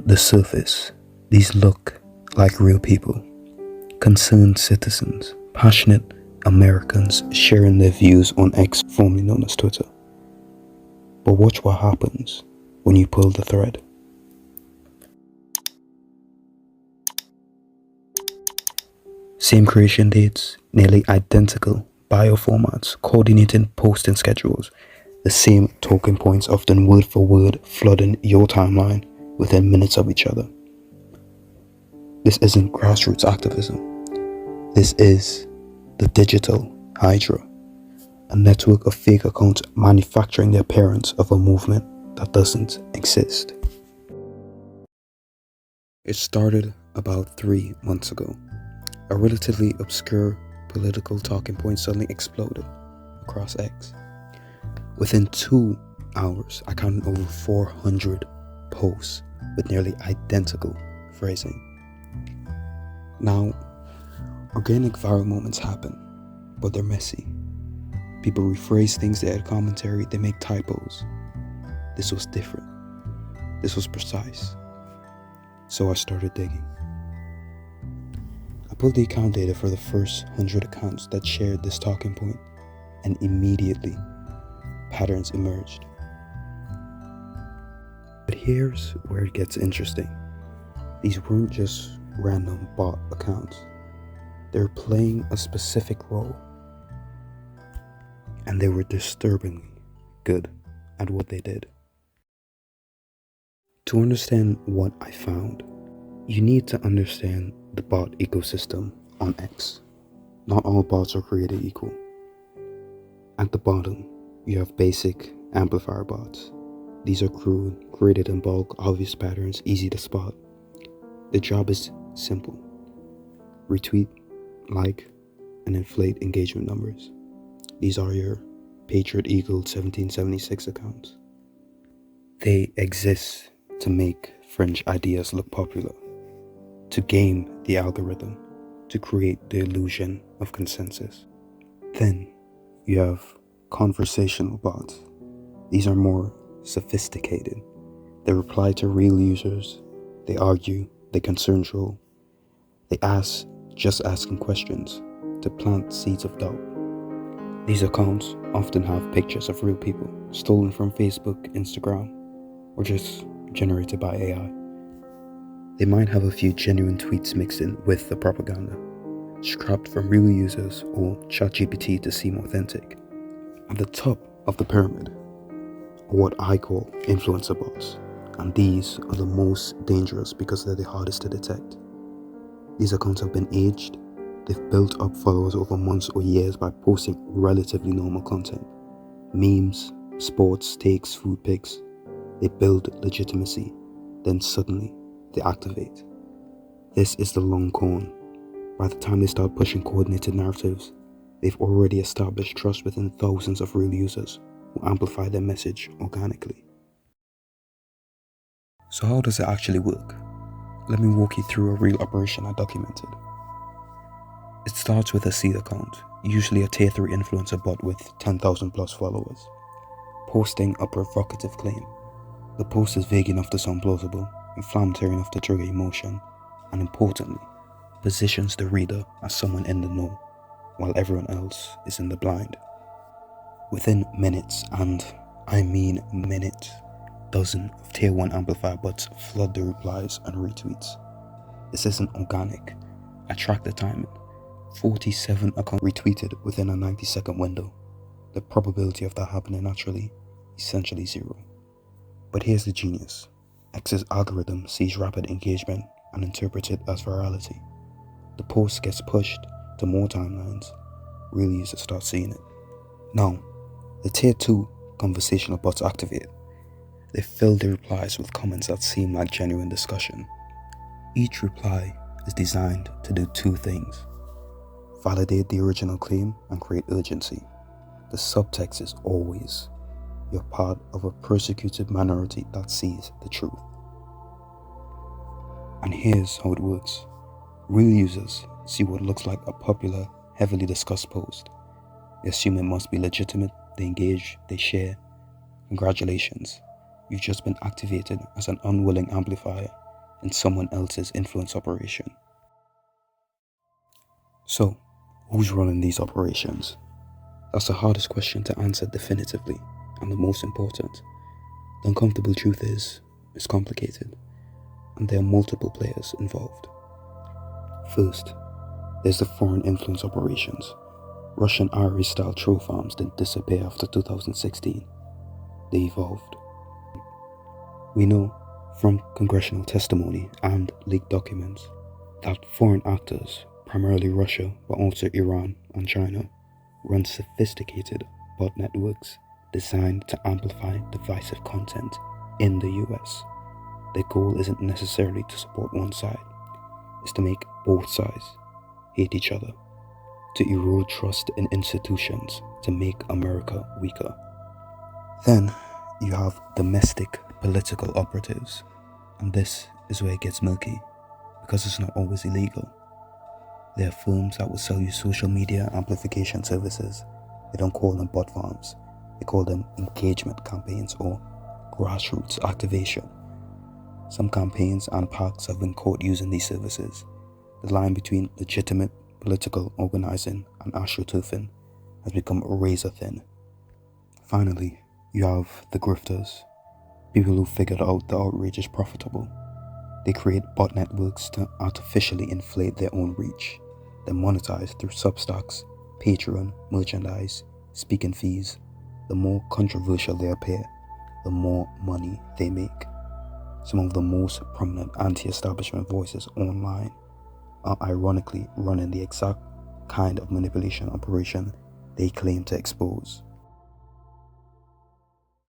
On the surface, these look like real people, concerned citizens, passionate Americans sharing their views on X, formerly known as Twitter. But watch what happens when you pull the thread. Same creation dates, nearly identical bio formats, coordinating posting schedules, the same talking points, often word for word, flooding your timeline within minutes of each other. This isn't grassroots activism. This is the digital Hydra, a network of fake accounts manufacturing the appearance of a movement that doesn't exist. It started about 3 months ago. A relatively obscure political talking point suddenly exploded across X. Within 2 hours, I counted over 400 posts with nearly identical phrasing. Now, organic viral moments happen, but they're messy. People rephrase things, they add commentary, they make typos. This was different. This was precise. So I started digging. I pulled the account data for the first 100 accounts that shared this talking point, and immediately, patterns emerged. But here's where it gets interesting. These weren't just random bot accounts. They were playing a specific role, and they were disturbingly good at what they did. To understand what I found, you need to understand the bot ecosystem on X. Not all bots are created equal. At the bottom, you have basic amplifier bots. These are crude, created in bulk, obvious patterns, easy to spot. The job is simple. Retweet, like, and inflate engagement numbers. These are your Patriot Eagle 1776 accounts. They exist to make fringe ideas look popular, to game the algorithm, to create the illusion of consensus. Then you have conversational bots. These are more sophisticated. They reply to real users, they argue, they concern troll, they ask just asking questions to plant seeds of doubt. These accounts often have pictures of real people, stolen from Facebook, Instagram, or just generated by AI. They might have a few genuine tweets mixed in with the propaganda, scrapped from real users or ChatGPT to seem authentic. At the top of the pyramid are what I call influencer bots, and these are the most dangerous because they're the hardest to detect. These accounts have been aged. They've built up followers over months or years by posting relatively normal content. Memes, sports, takes, food pics. They build legitimacy, then suddenly they activate. This is the long con. By the time they start pushing coordinated narratives, they've already established trust within thousands of real users who amplify their message organically. So how does it actually work? Let me walk you through a real operation I documented. It starts with a seed account, usually a tier 3 influencer bot with 10,000 plus followers, posting a provocative claim. The post is vague enough to sound plausible, inflammatory enough to trigger emotion, and importantly, positions the reader as someone in the know, while everyone else is in the blind. Within minutes, and I mean minutes, dozens of tier 1 amplifier bots flood the replies and retweets. This isn't organic. I tracked the timing. 47 accounts retweeted within a 90-second window. The probability of that happening naturally, essentially zero. But here's the genius. X's algorithm sees rapid engagement and interprets it as virality. The post gets pushed to more timelines. Real users start seeing it. Now, the tier 2 conversational bots activate. They fill the replies with comments that seem like genuine discussion. Each reply is designed to do 2 things: validate the original claim and create urgency. The subtext is always, you're part of a persecuted minority that sees the truth. And here's how it works. Real users see what looks like a popular, heavily discussed post. They assume it must be legitimate, they engage, they share. Congratulations, you've just been activated as an unwilling amplifier. in someone else's influence operation. So, who's running these operations? That's the hardest question to answer definitively, and the most important. The uncomfortable truth is, it's complicated, and there are multiple players involved. First, there's the foreign influence operations. Russian IRA-style troll farms didn't disappear after 2016. They evolved. We know from congressional testimony and leaked documents that foreign actors, primarily Russia but also Iran and China, run sophisticated bot networks designed to amplify divisive content in the US. Their goal isn't necessarily to support one side, it's to make both sides hate each other, to erode trust in institutions, to make America weaker. Then you have domestic political operatives, and this is where it gets murky, because it's not always illegal. There are firms that will sell you social media amplification services. They don't call them bot farms, they call them engagement campaigns or grassroots activation. Some campaigns and PACs have been caught using these services. The line between legitimate political organizing and astroturfing has become razor thin. Finally, you have the grifters, people who figured out the outrage is profitable. They create bot networks to artificially inflate their own reach. They monetize through Substacks, Patreon, merchandise, speaking fees. The more controversial they appear, the more money they make. Some of the most prominent anti-establishment voices online are ironically running the exact kind of manipulation operation they claim to expose.